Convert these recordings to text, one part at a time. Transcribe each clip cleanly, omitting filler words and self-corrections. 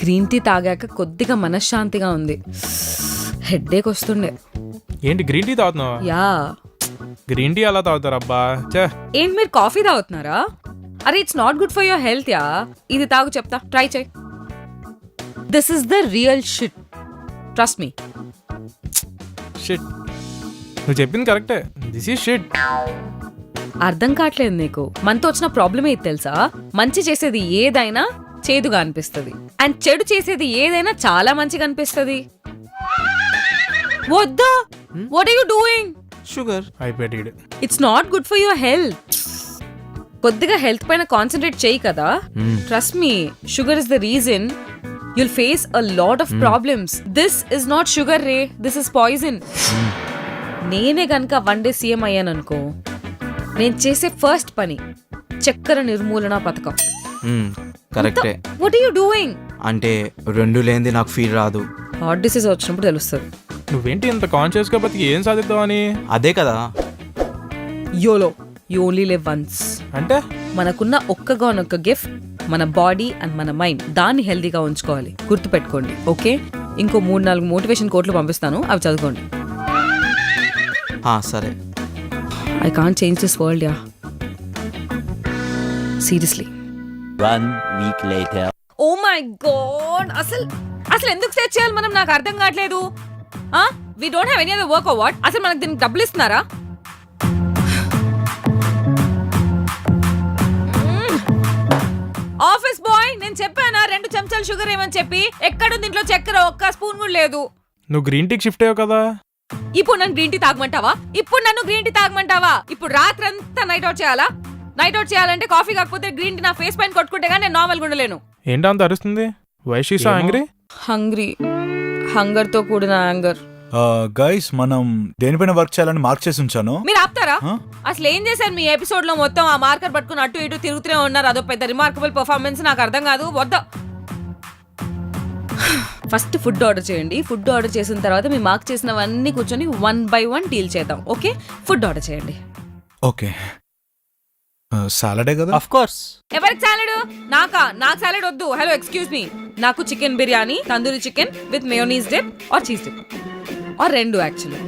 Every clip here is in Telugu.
గ్రీన్ టీ తాగాక కొద్దిగా మనశ్శాంతిగా ఉంది. హెడ్ఏక్ వస్తుండే. ఏంటి గ్రీన్ టీ తాగుతున్నావా? యా. గ్రీన్ టీ అలా తాగుతారు అబ్బా. ఏంటి మీరు కాఫీ తాగుతున్నారా? అరే it's not good for your health yeah. ఇది తాగు చెప్తా, ట్రై చేయి. This is the real shit, trust me. Shit, నువ్వు చెప్పింది కరెక్టే. This is shit. అర్థం కావట్లేదు నీకు. మనతో వచ్చిన ప్రాబ్లమే ఇది తెలుసా? మంచి చేసేది ఏదైనా చేదుగా అనిపిస్తుంది, అండ్ చెడు చేసేది ఏదైనా చాలా మంచిగా అనిపిస్తుంది. వద్దా? What are you doing? Sugar అయిపోయాడు. It's not good for your health. కొద్దిగా హెల్త్ పైన కాన్సన్ట్రేట్ చేయి కదా. Trust me, sugar is the reason you'll face a lot of problems. This is not sugar ray, this is poison. నేనే గనక వన్ డే సీఎం అయ్యాననుకో, నేను చేసే ఫస్ట్ పని చక్కెర నిర్మూలన పథకం. కరెక్టే. What are you doing? అంటే రెండు లేనిది నాకు ఫీల్ రాదు. హార్ట్ డిసీజ్ వచ్చినప్పుడు తెలుస్తుంది. నువ్వేంటి ఇంత కాన్షియస్ గా బతికి ఏం సాధిద్దామని? అదే కదా. YOLO, you only live once. అంటే మనకున్న ఒక్కగానొక్క గిఫ్ట్ మన బాడీ అండ్ మన మైండ్. దాన్ని హెల్దీగా ఉంచుకోవాలి, గుర్తుపెట్టుకోండి. ఓకే, ఇంకో 3-4 మోటివేషన్ కోట్లు పంపిస్తాను, అవి చదువుకోండి. సరే. I can't change this world yeah, seriously. 1 week later. Oh my god, అసలు ఎందుకు సెట్ చేయాలి మనం? నాకు అర్థం కావట్లేదు. We don't have any other work or what? అసలు మనకు దీనికి డబ్బులు ఇస్తున్నారా? ఆఫీస్ బాయ్, నేను చెప్పానా 2 చెంచాలు షుగర్ ఏమని చెప్పి? ఎక్కడుంది ఇంట్లో చక్కెర? ఒక్క స్పూన్ కూడా లేదు. నువ్వు గ్రీన్ టీకి షిఫ్ట్ అయ్యావు కదా. ఇప్పుడు నన్ను గ్రీన్ టీ తాగమంటావా? ఇప్పుడు రాత్రంతా నైట్ అవుట్ చేయాలా? నైట్ అవుట్ చేయాలంటే కాఫీ కాకపోతే గ్రీన్ టీ నా ఫేస్ పైన కొట్టుకుంటే గానీ నేను నార్మల్గా ఉండలేను. ఏంటో అంత అరుస్తుంది? Why she so angry? Hunger తో కూడిన యాంగర్. గైస్, మనం దేనిపైన వర్క్ చేయాలని మార్క్ చేసి ఉంచాను. మీరు ఆపుతారా? అసలు ఏం చేశారు మీ ఎపిసోడ్ లో? మొత్తం ఆ మార్కర్ పట్టుకుని అటు ఇటు తిరుగుతూనే ఉన్నారు. అదో పెద్ద రిమార్కబుల్ పర్ఫార్మెన్స్. నాకు అర్థం కాదు. వద్దా, ఫస్ట్ ఫుడ్ ఆర్డర్ చేయండి. ఫుడ్ ఆర్డర్ చేసిన తర్వాత మీ మార్క్ చేసినవన్నీ కూర్చొని 1 by 1 డీల్ చేద్దాం. ఓకే, ఫుడ్ ఆర్డర్ చేయండి. ఓకే, సాలడే కదా. Of course. ఎవరికి సాలడ్? నాకు సాలడ్ వద్దు. హలో, ఎక్స్క్యూజ్ మీ, నాకు chicken biryani, tandoori chicken with mayonnaise dip or cheese dip or 2 actually.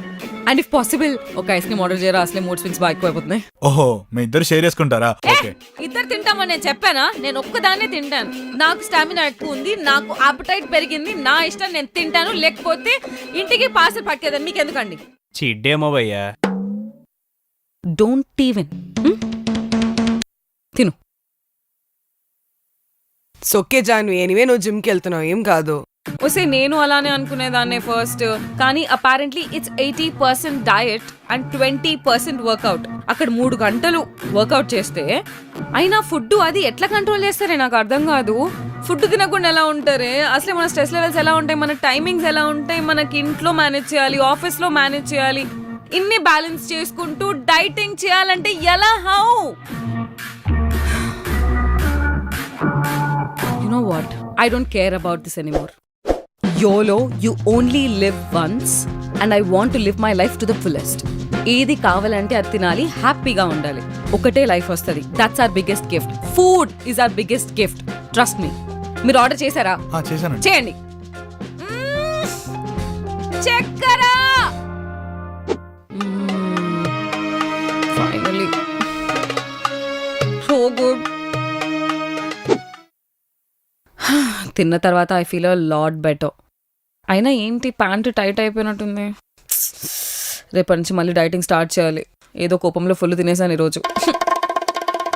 And if possible ఒక ఐస్ క్రీమ్ ఆర్డర్ చేయరా? అసలే మూడ్ స్వింగ్స్ బాగా ఎక్కువైపోతున్నాయి. ఓహో, మీ ఇద్దరు షేర్ చేసుకుంటారా? ఓకే, ఇద్దరు తింటామని నేను చెప్పానా? నేను ఒక్కదాన్నే తింటాను. నాకు స్టామినా ఎక్కువ ఉంది, నాకు అపటైట్ పెరిగింది. నా ఇష్టం, నేను తింటాను. లేకపోతే ఇంటికి పార్సల్ పట్టుకేదాన్ని. మీకు ఎందుకండి? చిడ్డేమో భయ్యా. డోంట్ ఈవెన్ తిను. సొక్కే జాను, ఎనివే నువ్వు జిమ్కి వెళ్తున్నావు, ఏం కాదు. వస్తే నేను అలానే అనుకునేదాన్ని ఫస్ట్, కానీ apparently it's 80% diet and 20% workout. అక్కడ 3 గంటలు వర్కౌట్ చేస్తే అయినా ఫుడ్ అది ఎట్లా కంట్రోల్ చేస్తారే నాకు అర్థం కాదు. ఫుడ్ తినకుండా ఎలా ఉంటారే? అసలే మన స్ట్రెస్ లెవెల్స్ ఎలా ఉంటాయి, మన టైమింగ్స్ ఎలా ఉంటాయి, మనకి ఇంట్లో మేనేజ్ చేయాలి, ఆఫీస్ లో మేనేజ్ చేయాలి. ఇన్ని బ్యాలెన్స్ చేసుకుంటూ డైటింగ్ చేయాలంటే ఎలా? How? You know what? I don't care about this anymore. YOLO, you only live once and I want to live my life to the fullest. ఏది కావాలంటే అది తినాలి, హ్యాపీగా ఉండాలి. ఒకటే లైఫ్ వస్తుంది. That's our biggest gift. Food is our biggest gift. Trust me. మీరు ఆర్డర్ చేశారా? చేశాను. చేయండి. చక్కెర ఫైనల్లీ సో గుడ్. తిన్న తర్వాత I feel a lot better. అయినా ఏంటి ప్యాంటు టైట్ అయిపోయినట్టుంది. రేపటి నుంచి మళ్ళీ డైటింగ్ స్టార్ట్ చేయాలి. ఏదో కోపంలో ఫుల్ తినేసాను ఈరోజు.